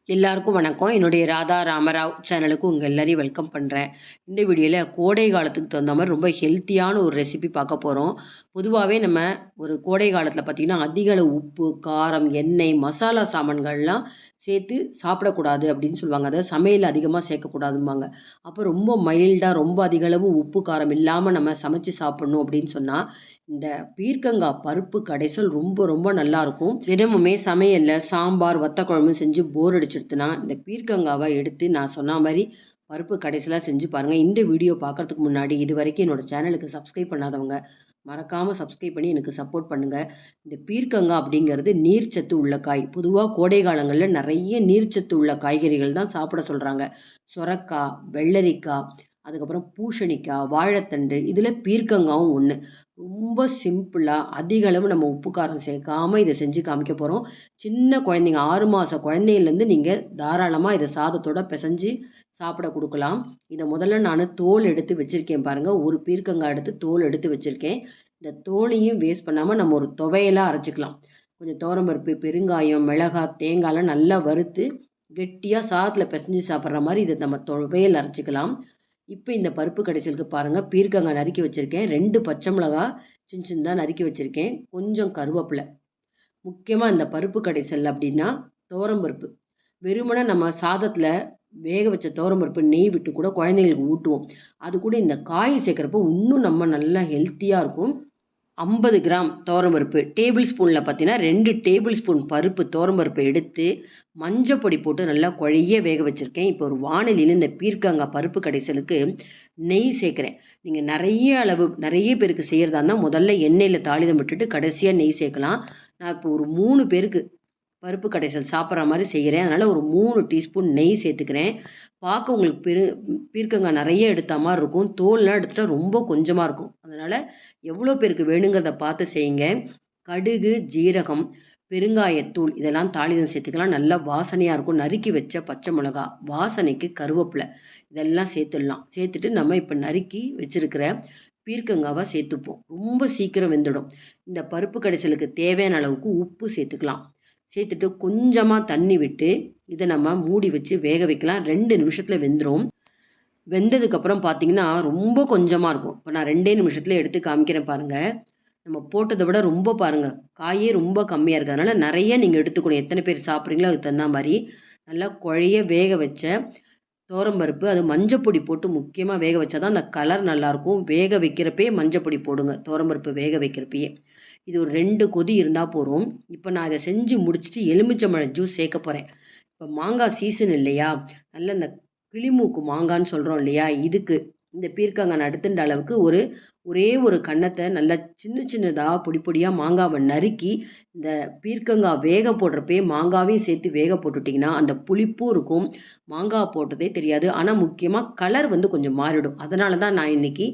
எல்லாருக்கும் வணக்கம். என்னுடைய ராதா ராமராவ் சேனலுக்கு உங்கள் எல்லாரையும் வெல்கம் பண்ணுறேன். இந்த வீடியோவில் கோடை காலத்துக்கு தகுந்த மாதிரி ரொம்ப ஹெல்த்தியான ஒரு ரெசிபி பார்க்க போகிறோம். பொதுவாகவே நம்ம ஒரு கோடை காலத்தில் பார்த்திங்கன்னா அதிக அளவு உப்பு, காரம், எண்ணெய், மசாலா சாமான்கள்லாம் சேர்த்து சாப்பிடக்கூடாது அப்படின்னு சொல்லுவாங்க. அதாவது சமையல் அதிகமாக சேர்க்கக்கூடாதும்பாங்க. அப்போ ரொம்ப மைல்டாக ரொம்ப அதிக அளவு உப்பு, காரம் இல்லாமல் நம்ம சமைச்சு சாப்பிட்ணும் அப்படின்னு சொன்னால் இந்த பீர்க்கங்காய் பருப்பு கடைசல் ரொம்ப ரொம்ப நல்லாயிருக்கும். தினமுமே சமையலில் சாம்பார், வத்த குழம்பு செஞ்சு போர் அடிச்சிடுத்துனா இந்த பீர்க்கங்காவை எடுத்து நான் சொன்ன மாதிரி பருப்பு கடைசலாக செஞ்சு பாருங்கள். இந்த வீடியோ பார்க்குறதுக்கு முன்னாடி இது வரைக்கும் என்னோடய சேனலுக்கு சப்ஸ்கிரைப் பண்ணாதவங்க மறக்காமல் சப்ஸ்கிரைப் பண்ணி எனக்கு சப்போர்ட் பண்ணுங்கள். இந்த பீர்க்கங்காய் அப்படிங்கிறது நீர்ச்சத்து உள்ள காய். பொதுவாக கோடை காலங்களில் நிறைய நீர்ச்சத்து உள்ள காய்கறிகள் தான் சாப்பிட சொல்கிறாங்க. சொரக்காய், வெள்ளரிக்காய், அதுக்கப்புறம் பூசணிக்காய், வாழைத்தண்டு, இதில் பீர்க்கங்காவும் ஒன்று. ரொம்ப சிம்பிளாக அதிக அளவு நம்ம உப்பு காரம் சேர்க்காம இதை செஞ்சு காமிக்க போகிறோம். சின்ன குழந்தைங்க 6 மாத குழந்தையிலேருந்து நீங்கள் தாராளமாக இதை சாதத்தோட பிசைஞ்சு சாப்பிட கொடுக்கலாம். இதை முதல்ல நான் தோல் எடுத்து வச்சுருக்கேன் பாருங்கள். ஒரு பீர்க்கங்காய் எடுத்து தோல் எடுத்து வச்சுருக்கேன். இந்த தோலையும் வேஸ்ட் பண்ணாமல் நம்ம ஒரு துவையலாக அரைச்சிக்கலாம். கொஞ்சம் துவரம்பருப்பு, பெருங்காயம், மிளகாய், தேங்காயெலாம் நல்லா வறுத்து கெட்டியாக சாதத்தில் பிசைஞ்சு சாப்பிட்ற மாதிரி இதை நம்ம துவையல் அரைச்சிக்கலாம். இப்போ இந்த பருப்பு கடைசலுக்கு பாருங்கள், பீர்க்கங்காய் நறுக்கி வச்சுருக்கேன், 2 பச்சை மிளகா சின்ன சின்னதாக நறுக்கி வச்சுருக்கேன், கொஞ்சம் கருவேப்பிலை. முக்கியமாக இந்த பருப்பு கடைசல் அப்படின்னா துவரம்பருப்பு. வெறுமனே நம்ம சாதத்தில் வேக வச்ச துவரம்பருப்பு நெய் விட்டு கூட குழந்தைங்களுக்கு ஊட்டுவோம். அது கூட இந்த காய் சேர்க்குறப்போ இன்னும் நம்ம நல்லா ஹெல்த்தியாக இருக்கும். 50 கிராம் துவரம்பருப்பு, டேபிள் ஸ்பூனில் பார்த்தீங்கன்னா 2 டேபிள் ஸ்பூன் பருப்பு துவரம்பருப்பை எடுத்து மஞ்சப்பொடி போட்டு நல்லா குழைய வேக வச்சுருக்கேன். இப்போ ஒரு வாணலியில் இந்த பீர்க்கங்காய் பருப்பு கடைசலுக்கு நெய் சேர்க்குறேன். நீங்கள் நிறைய பேருக்கு செய்கிறதா இருந்தால் முதல்ல எண்ணெயில் தாளிதம் விட்டுட்டு கடைசியாக நெய் சேர்க்கலாம். நான் இப்போ ஒரு 3 பேருக்கு பருப்பு கடைசல் சாப்பிட்ற மாதிரி செய்கிறேன். அதனால் ஒரு 3 டீஸ்பூன் நெய் சேர்த்துக்கிறேன். பார்க்க உங்களுக்கு பீர்க்கங்காய் நிறைய எடுத்த மாதிரி இருக்கும். தோல்லாம் எடுத்துகிட்டா ரொம்ப கொஞ்சமாக இருக்கும். அதனால் எவ்வளோ பேருக்கு வேணுங்கிறத பார்த்து செய்யுங்க. கடுகு, ஜீரகம், பெருங்காயத்தூள் இதெல்லாம் தாளிதம் சேர்த்துக்கலாம். நல்லா வாசனையாக இருக்கும். நறுக்கி வச்ச பச்சை மிளகா, வாசனைக்கு கருவேப்பிலை இதெல்லாம் சேர்த்துடலாம். சேர்த்துட்டு நம்ம இப்போ நறுக்கி வச்சுருக்கிற பீர்க்கங்காவை சேர்த்துப்போம். ரொம்ப சீக்கிரம் வெந்துடும். இந்த பருப்பு கடைசலுக்கு தேவையான அளவுக்கு உப்பு சேர்த்துக்கலாம். சேர்த்துட்டு கொஞ்சமாக தண்ணி விட்டு இதை நம்ம மூடி வச்சு வேக வைக்கலாம். 2 நிமிஷத்தில் வெந்துடும். வெந்ததுக்கப்புறம் பார்த்திங்கன்னா ரொம்ப கொஞ்சமாக இருக்கும். இப்போ நான் 2 நிமிஷத்தில் எடுத்து காமிக்கிறேன் பாருங்கள். நம்ம போட்டதை விட ரொம்ப பாருங்கள், காயே ரொம்ப கம்மியாக இருக்குது. அதனால் நிறைய நீங்கள் எடுத்துக்கணும். எத்தனை பேர் சாப்பிட்றீங்களோ அதுக்கு தகுந்த மாதிரி நல்லா குழைய வேக வச்ச துவரம்பருப்பு, அது மஞ்சப்பொடி போட்டு முக்கியமாக வேக வச்சா தான் அந்த கலர் நல்லாயிருக்கும். வேக வைக்கிறப்பே மஞ்சப்பொடி போடுங்க, துவரம்பருப்பு வேக வைக்கிறப்பயே. இது ஒரு 2 கொதி இருந்தால் போதும். இப்போ நான் இதை செஞ்சு முடிச்சுட்டு எலுமிச்சம்பழம் ஜூஸ் சேர்க்க போகிறேன். இப்போ மாங்காய் சீசன் இல்லையா, நல்ல இந்த கிளிமூக்கு மாங்கான்னு சொல்கிறோம் இல்லையா, இதுக்கு இந்த பீர்க்கங்காய் நடுத்துன்ற அளவுக்கு ஒரே ஒரு கன்னத்தை நல்லா சின்னதாக பொடி பொடியாக மாங்காவை நறுக்கி இந்த பீர்க்கங்காய் வேக போடுறப்பே மாங்காவையும் சேர்த்து வேக போட்டுட்டிங்கன்னா அந்த புளிப்பும் இருக்கும், மாங்காய் போட்டதே தெரியாது. ஆனால் முக்கியமாக கலர் கொஞ்சம் மாறிடும். அதனால தான் நான் இன்றைக்கி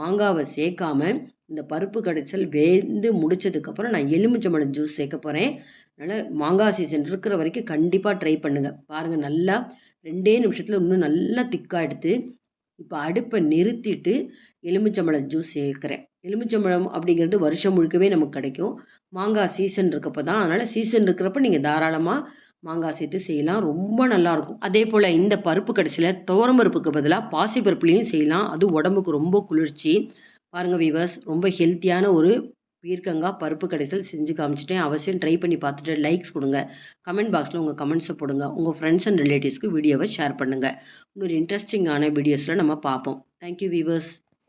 மாங்காவை சேர்க்காம இந்த பருப்பு கடைசல் வெந்து முடித்ததுக்கப்புறம் நான் எலுமிச்சம்பழம் ஜூஸ் சேர்க்க போகிறேன். அதனால் மாங்காய் சீசன் இருக்கிற வரைக்கும் கண்டிப்பாக ட்ரை பண்ணுங்கள். பாருங்கள், நல்லா 2 நிமிஷத்தில் இன்னும் நல்லா திக்காக எடுத்து இப்போ அடுப்பை நிறுத்திட்டு எலுமிச்சம்பழம் ஜூஸ் சேர்க்குறேன். எலுமிச்சம்பழம் அப்படிங்கிறது வருஷம் முழுக்கவே நமக்கு கிடைக்கும். மாங்காய் சீசன் இருக்கப்போ தான். அதனால் சீசன் இருக்கிறப்ப நீங்கள் தாராளமாக மாங்காய் சேர்த்து செய்யலாம். ரொம்ப நல்லாயிருக்கும். அதே போல் இந்த பருப்பு கடைசியில் துவரம்பருப்புக்கு பதிலாக பாசிப்பருப்புலேயும் செய்யலாம். அது உடம்புக்கு ரொம்ப குளிர்ச்சி. பாருங்கள் வீவர்ஸ், ரொம்ப ஹெல்த்தியான ஒரு பீர்க்கங்காய் பருப்பு கடைசல் செஞ்சு காமிச்சிட்டேன். அவசியம் ட்ரை பண்ணி பார்த்துட்டு லைக்ஸ் கொடுங்க. கமெண்ட் பாக்ஸில் உங்கள் கமெண்ட்ஸை போடுங்க. உங்கள் ஃப்ரெண்ட்ஸ் அண்ட் ரிலேட்டிவ்ஸ்க்கு வீடியோவை ஷேர் பண்ணுங்கள். இன்னொரு இன்ட்ரெஸ்டிங்கான வீடியோஸில் நம்ம பார்ப்போம். Thank you viewers.